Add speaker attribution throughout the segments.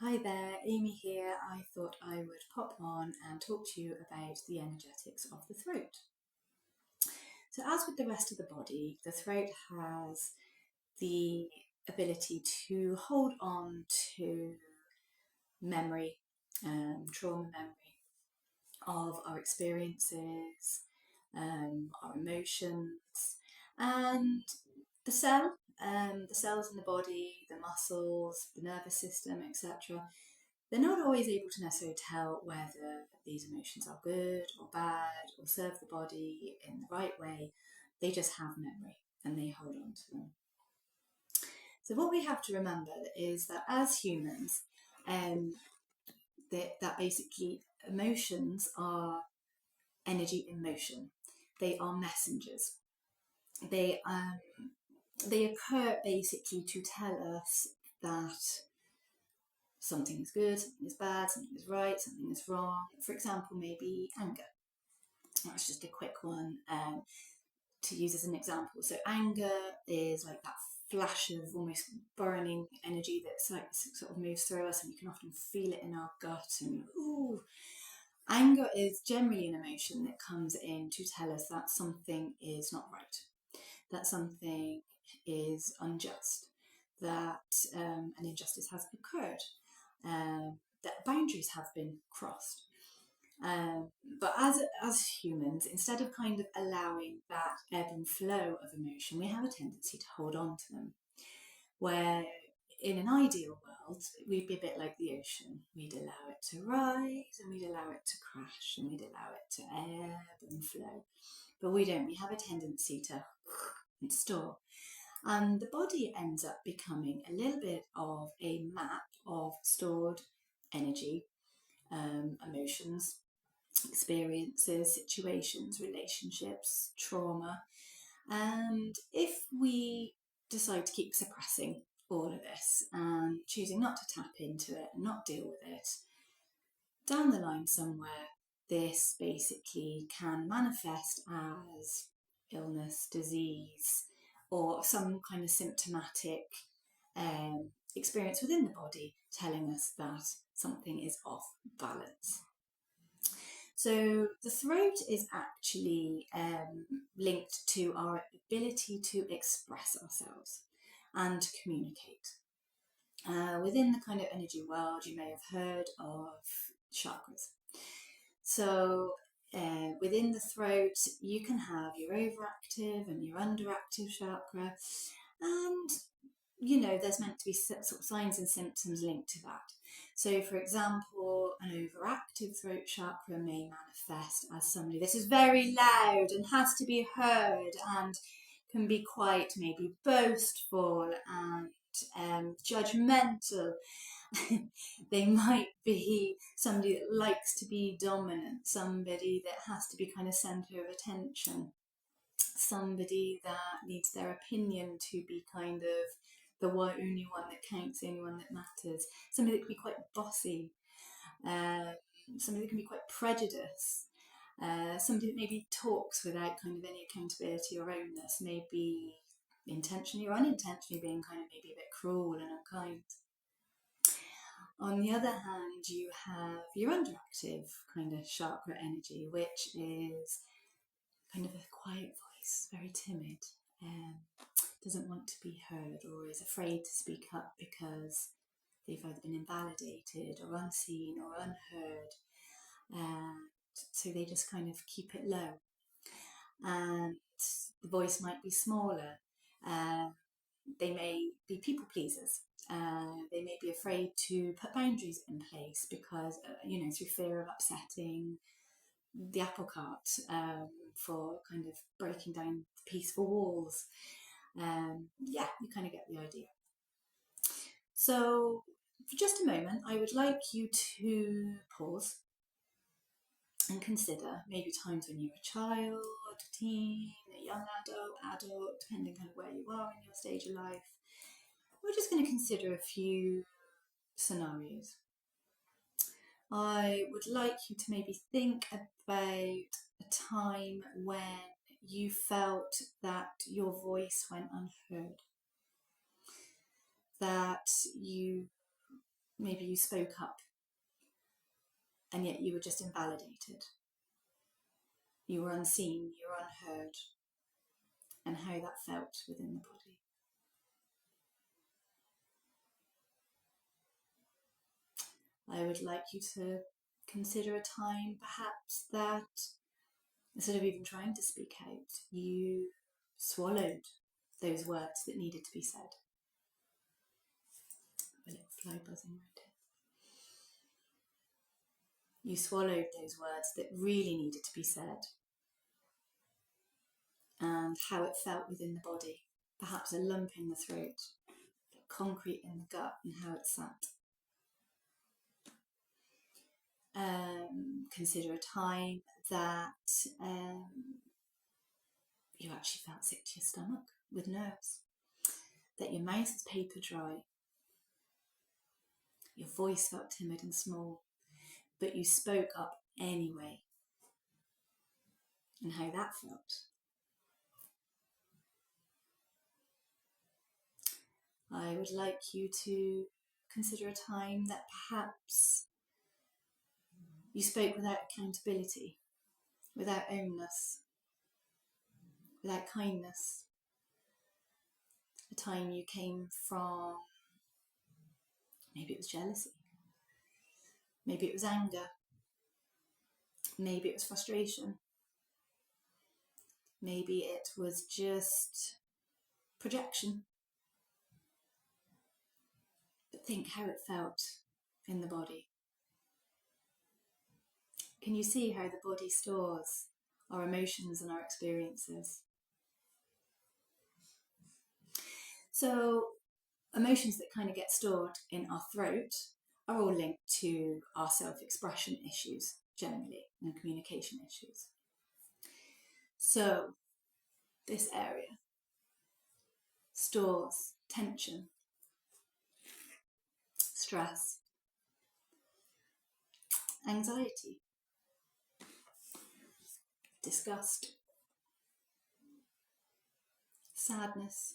Speaker 1: Hi there, Amy here. I thought I would pop on and talk to you about the energetics of the throat. So, as with the rest of the body, the throat has the ability to hold on to memory, trauma memory of our experiences, our emotions, and the the cells in the body, the muscles, the nervous system, etc. They're not always able to necessarily tell whether these emotions are good or bad or serve the body in the right way. They just have memory and they hold on to them. So, what we have to remember is that as humans, um, that basically emotions are energy in motion. They are messengers. They they occur basically to tell us that something is good, something is bad, something is right, something is wrong. For example, maybe anger. That's just a quick one to use as an example. So anger is like that flash of almost burning energy that like, sort of moves through us, and we can often feel it in our gut. And ooh, anger is generally an emotion that comes in to tell us that something is not right, that something is unjust, that an injustice has occurred, that boundaries have been crossed. But as humans, instead of kind of allowing that ebb and flow of emotion, we have a tendency to hold on to them. Where in an ideal world, we'd be a bit like the ocean. We'd allow it to rise and we'd allow it to crash and we'd allow it to ebb and flow. But we don't. We have a tendency to and store. And the body ends up becoming a little bit of a map of stored energy, emotions, experiences, situations, relationships, trauma. And if we decide to keep suppressing all of this and choosing not to tap into it and not deal with it, down the line somewhere, this basically can manifest as illness, disease, or some kind of symptomatic experience within the body telling us that something is off balance. So the throat is actually linked to our ability to express ourselves and to communicate. Within the kind of energy world, you may have heard of chakras. So within the throat, you can have your overactive and your underactive chakra, and there's meant to be sort of signs and symptoms linked to that. So, for example, an overactive throat chakra may manifest as somebody this is very loud and has to be heard and can be quite maybe boastful and judgmental. They might be somebody that likes to be dominant, somebody that has to be kind of centre of attention, somebody that needs their opinion to be kind of the only one that counts, the only one that matters, somebody that can be quite bossy, uh, somebody that can be quite prejudiced, somebody that maybe talks without kind of any accountability or ownness, maybe intentionally or unintentionally being kind of maybe a bit cruel and unkind. On the other hand, you have your underactive kind of chakra energy, which is kind of a quiet voice, very timid, doesn't want to be heard or is afraid to speak up because they've either been invalidated or unseen or unheard. And so they just kind of keep it low. And the voice might be smaller. They may be people pleasers. They may be afraid to put boundaries in place because, through fear of upsetting the apple cart, for kind of breaking down peaceful walls. You kind of get the idea. So, for just a moment, I would like you to pause and consider maybe times when you were a child, a teen, a young adult, depending kind of where you are in your stage of life. We're just going to consider a few scenarios. I would like you to maybe think about a time when you felt that your voice went unheard, that you maybe you spoke up and yet you were just invalidated. You were unseen, you were unheard, and how that felt within the body. I would like you to consider a time perhaps that instead of even trying to speak out, you swallowed those words that needed to be said. A little fly buzzing right here. You swallowed those words that really needed to be said, and how it felt within the body. Perhaps a lump in the throat, concrete in the gut, and how it sat. Consider a time that you actually felt sick to your stomach with nerves, that your mouth was paper dry, your voice felt timid and small, but you spoke up anyway, and how that felt. I would like you to consider a time that perhaps you spoke without accountability, without ownness, without kindness. A time you came from, maybe it was jealousy, maybe it was anger, maybe it was frustration, maybe it was just projection. But think how it felt in the body. Can you see how the body stores our emotions and our experiences? So emotions that kind of get stored in our throat are all linked to our self-expression issues generally and communication issues. So this area stores tension, stress, anxiety, disgust, sadness,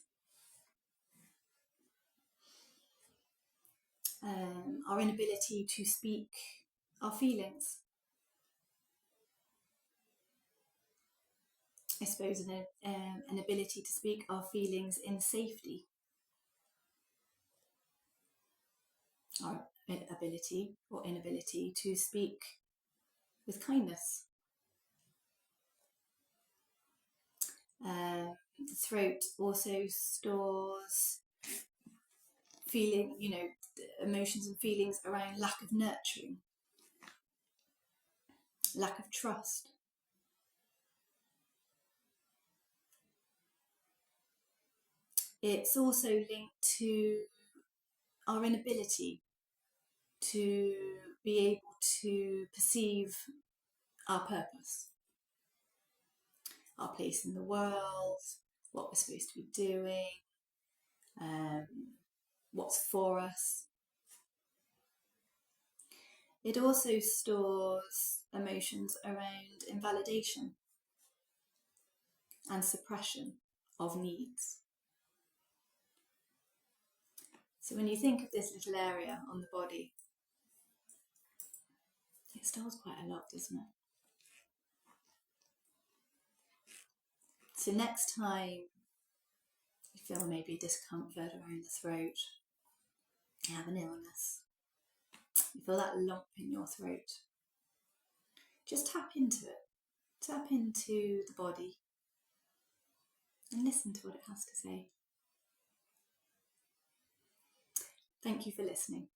Speaker 1: our inability to speak our feelings. I suppose an ability to speak our feelings in safety. Our ability or inability to speak with kindness. The throat also stores emotions and feelings around lack of nurturing, lack of trust. It's also linked to our inability to be able to perceive our purpose, our place in the world, what we're supposed to be doing, what's for us. It also stores emotions around invalidation and suppression of needs. So when you think of this little area on the body, it stores quite a lot, doesn't it? So next time you feel maybe discomfort around the throat, you have an illness, you feel that lump in your throat, just tap into it. Tap into the body and listen to what it has to say. Thank you for listening.